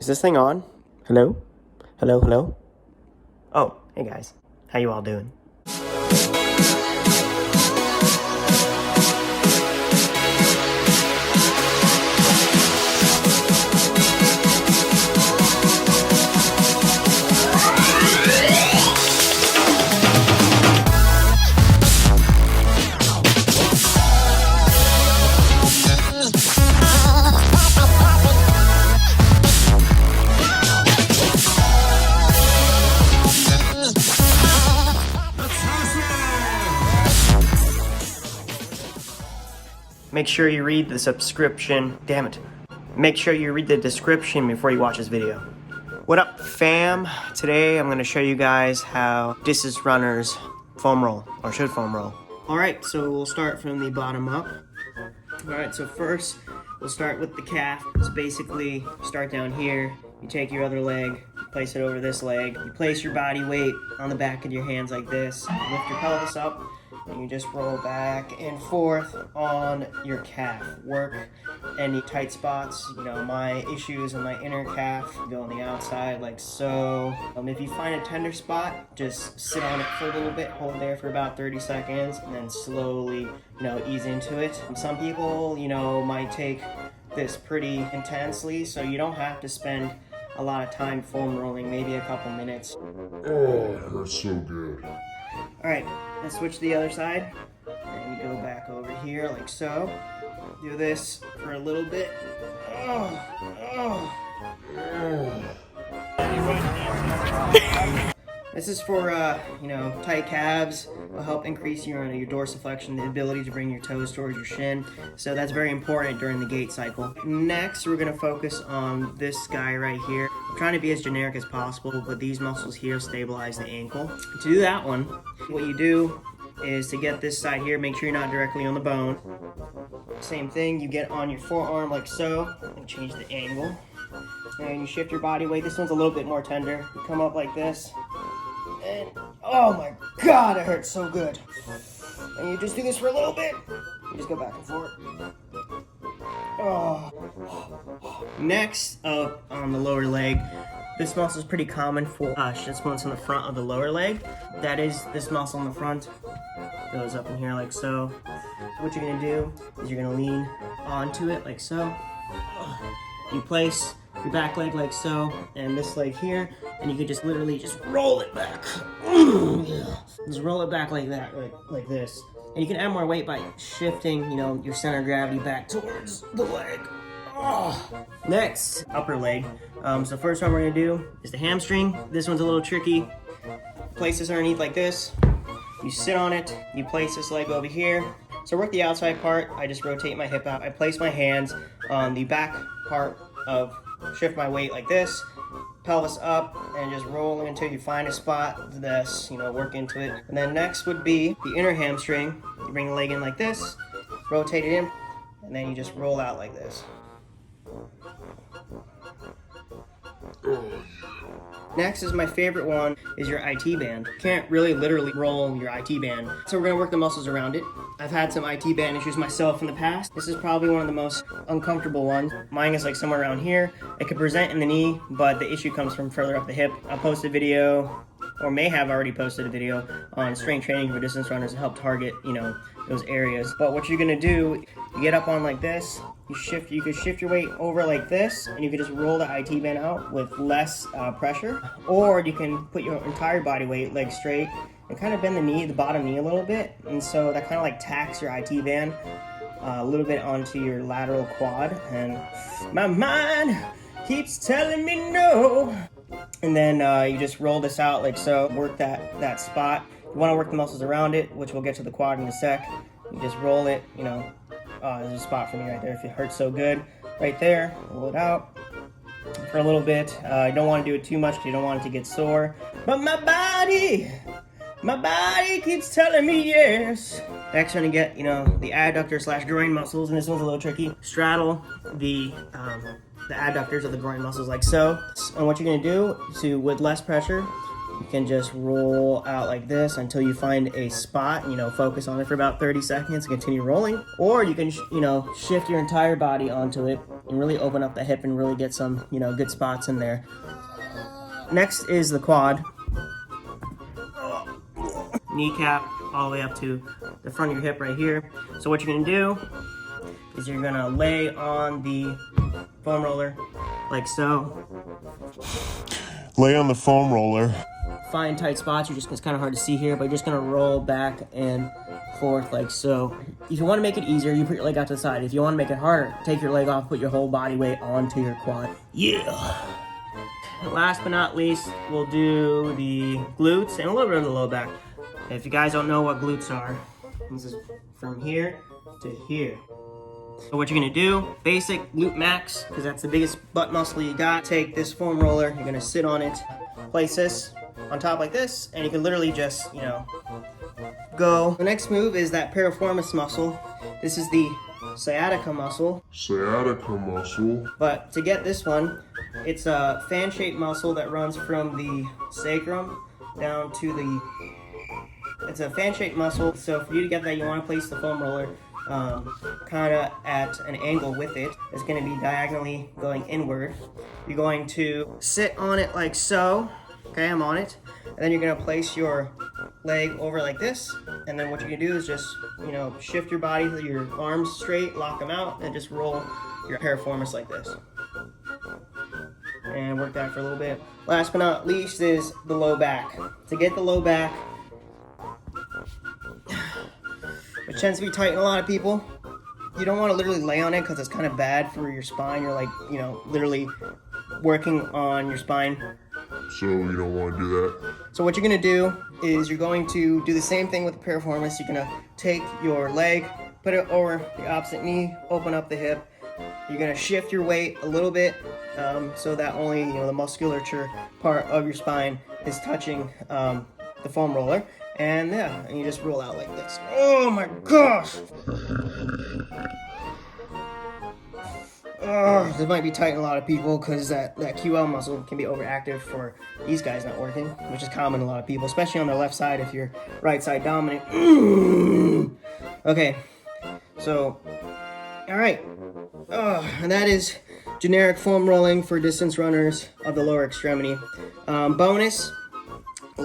Is this thing on? Hello? Hello, hello? Oh, hey guys. How you all doing? Make sure you read the subscription. Damn it. Make sure you read the description before you watch this video. What up, fam? Today I'm going to show you guys how distance runners foam roll, or should foam roll. Alright, so we'll start from the bottom up. Alright, so first we'll start with the calf. So basically, start down here, you take your other leg, place it over this leg, you place your body weight on the back of your hands like this, lift your pelvis up, and you just roll back and forth on your calf. Work any tight spots. You know, my issues in my inner calf, go on the outside like so. If you find a tender spot, just sit on it for a little bit, hold there for about 30 seconds, and then slowly, ease into it. Some people, might take this pretty intensely, so you don't have to spend a lot of time foam rolling, maybe a couple minutes. Oh, that's so good. Alright, let's switch to the other side. And you go back over here like so. Do this for a little bit. This is for, tight calves. Will help increase your dorsiflexion, the ability to bring your toes towards your shin. So that's very important during the gait cycle. Next, we're going to focus on this guy right here. I'm trying to be as generic as possible, but these muscles here stabilize the ankle. To do that one, what you do is to get this side here, make sure you're not directly on the bone. Same thing, you get on your forearm like so, and change the angle. And you shift your body weight. This one's a little bit more tender. You come up like this. And oh my god, it hurts so good. And you just do this for a little bit. You just go back and forth. Oh. Next up on the lower leg, this muscle is pretty common for shin splints on the front of the lower leg. That is this muscle in the front. Goes up in here like so. What you're gonna do is you're gonna lean onto it like so. You place your back leg like so, and this leg here, and you can just literally just roll it back. Just roll it back like that, like this. And you can add more weight by shifting, your center of gravity back towards the leg. Next, upper leg. So first one we're gonna do is the hamstring. This one's a little tricky. Place this underneath like this. You sit on it, you place this leg over here. So work the outside part, I just rotate my hip out. I place my hands on the back part of, shift my weight like this, pelvis up, and just roll until you find a spot, this, work into it. And then next would be the inner hamstring. You bring the leg in like this, rotate it in, and then you just roll out like this. Next is my favorite one, is your IT band. You can't really literally roll your IT band. So we're gonna work the muscles around it. I've had some IT band issues myself in the past. This is probably one of the most uncomfortable ones. Mine is like somewhere around here. It could present in the knee, but the issue comes from further up the hip. I'll post a video, or may have already posted a video on strength training for distance runners to help target, those areas. But what you're gonna do, you get up on like this, you can shift your weight over like this, and you can just roll the IT band out with less pressure. Or you can put your entire body weight, leg straight, and kind of bend the bottom knee a little bit. And so that kind of like tacks your IT band a little bit onto your lateral quad. And my mind keeps telling me no. And then you just roll this out like so, work that spot. You want to work the muscles around it, which we'll get to the quad in a sec. You just roll it, there's a spot for me right there if it hurts so good. Right there, roll it out for a little bit. You don't want to do it too much because you don't want it to get sore. But my body keeps telling me yes. Next, we're gonna get, the adductor / groin muscles, and this one's a little tricky. Straddle the adductors of the groin muscles like so. And what you're gonna do with less pressure, you can just roll out like this until you find a spot, focus on it for about 30 seconds and continue rolling. Or you can, shift your entire body onto it and really open up the hip and really get some, good spots in there. Next is the quad. Kneecap all the way up to the front of your hip right here. So what you're gonna do is you're gonna lay on the foam roller like so. Lay on the foam roller. Find tight spots. It's kind of hard to see here, but you're just gonna roll back and forth like so. If you want to make it easier, you put your leg out to the side. If you want to make it harder, take your leg off, put your whole body weight onto your quad. Yeah. Last but not least, we'll do the glutes and a little bit of the low back. If you guys don't know what glutes are, this is from here to here. So what you're gonna do, basic glute max, because that's the biggest butt muscle you got. Take this foam roller, you're gonna sit on it, place this on top like this, and you can literally just, go. The next move is that piriformis muscle. This is the sciatica muscle. Sciatica muscle. But to get this one, it's a fan-shaped muscle that runs from the sacrum down to the... It's a fan-shaped muscle, so for you to get that, you want to place the foam roller kind of at an angle with it. It's going to be diagonally going inward. You're going to sit on it like so. Okay, I'm on it. And then you're going to place your leg over like this. And then what you can do is just, shift your body, your arms straight, lock them out, and just roll your piriformis like this. And work that for a little bit. Last but not least is the low back. To get the low back, which tends to be tight in a lot of people, you don't want to literally lay on it because it's kind of bad for your spine. You're like, literally working on your spine. So you don't want to do that? So what you're going to do is you're going to do the same thing with the piriformis. You're going to take your leg, put it over the opposite knee, open up the hip. You're going to shift your weight a little bit so that only the musculature part of your spine is touching the foam roller. And and you just roll out like this. Oh my gosh! This might be tight in a lot of people because that QL muscle can be overactive for these guys not working, which is common in a lot of people, especially on their left side if you're right side dominant. Okay, so, alright. And that is generic foam rolling for distance runners of the lower extremity. Bonus,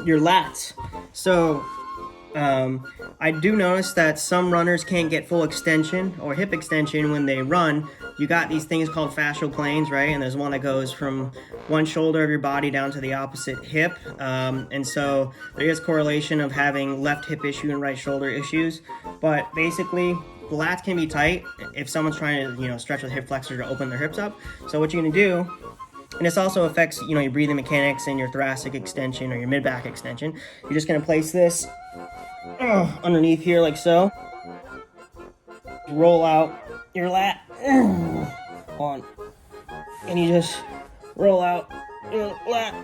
your lats. So, I do notice that some runners can't get full extension or hip extension when they run. You got these things called fascial planes, right? And there's one that goes from one shoulder of your body down to the opposite hip. And so there is correlation of having left hip issue and right shoulder issues. But basically, the lats can be tight if someone's trying to, stretch with hip flexor to open their hips up. So what you're going to do, and this also affects, your breathing mechanics and your thoracic extension or your mid-back extension. You're just going to place this underneath here like so. Roll out your lat on, and you just roll out your lat,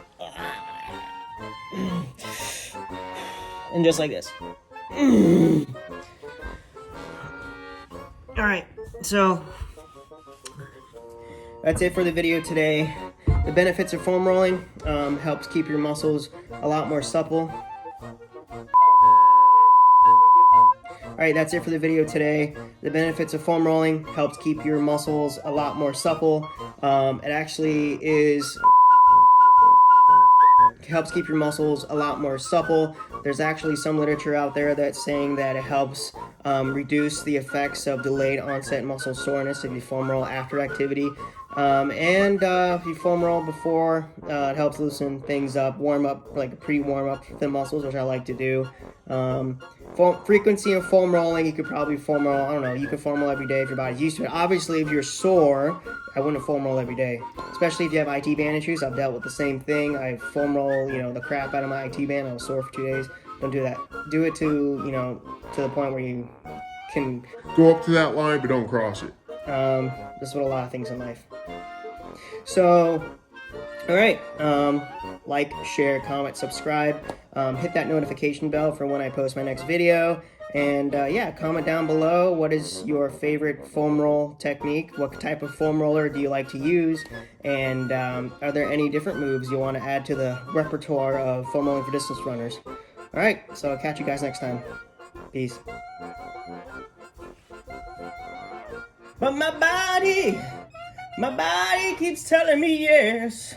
and just like this. All right, so that's it for the video today. The benefits of foam rolling helps keep your muscles a lot more supple. Alright, that's it for the video today. The benefits of foam rolling helps keep your muscles a lot more supple. It actually helps keep your muscles a lot more supple. There's actually some literature out there that's saying that it helps reduce the effects of delayed onset muscle soreness if you foam roll after activity. If you foam roll before, it helps loosen things up, warm up, like pre-warm up the muscles, which I like to do. Frequency of foam rolling, you could probably foam roll, I don't know, you could foam roll every day if your body's used to it. Obviously, if you're sore, I wouldn't foam roll every day, especially if you have IT band issues. I've dealt with the same thing. I foam roll, the crap out of my IT band. I was sore for 2 days. Don't do that. Do it to the point where you can Go up to that line, but don't cross it. this is what a lot of things in life. So, all right, like, share, comment, subscribe, hit that notification bell for when I post my next video, And yeah, comment down below what is your favorite foam roll technique, what type of foam roller do you like to use, and are there any different moves you want to add to the repertoire of foam rolling for distance runners. Alright, so I'll catch you guys next time. Peace. But my body keeps telling me yes.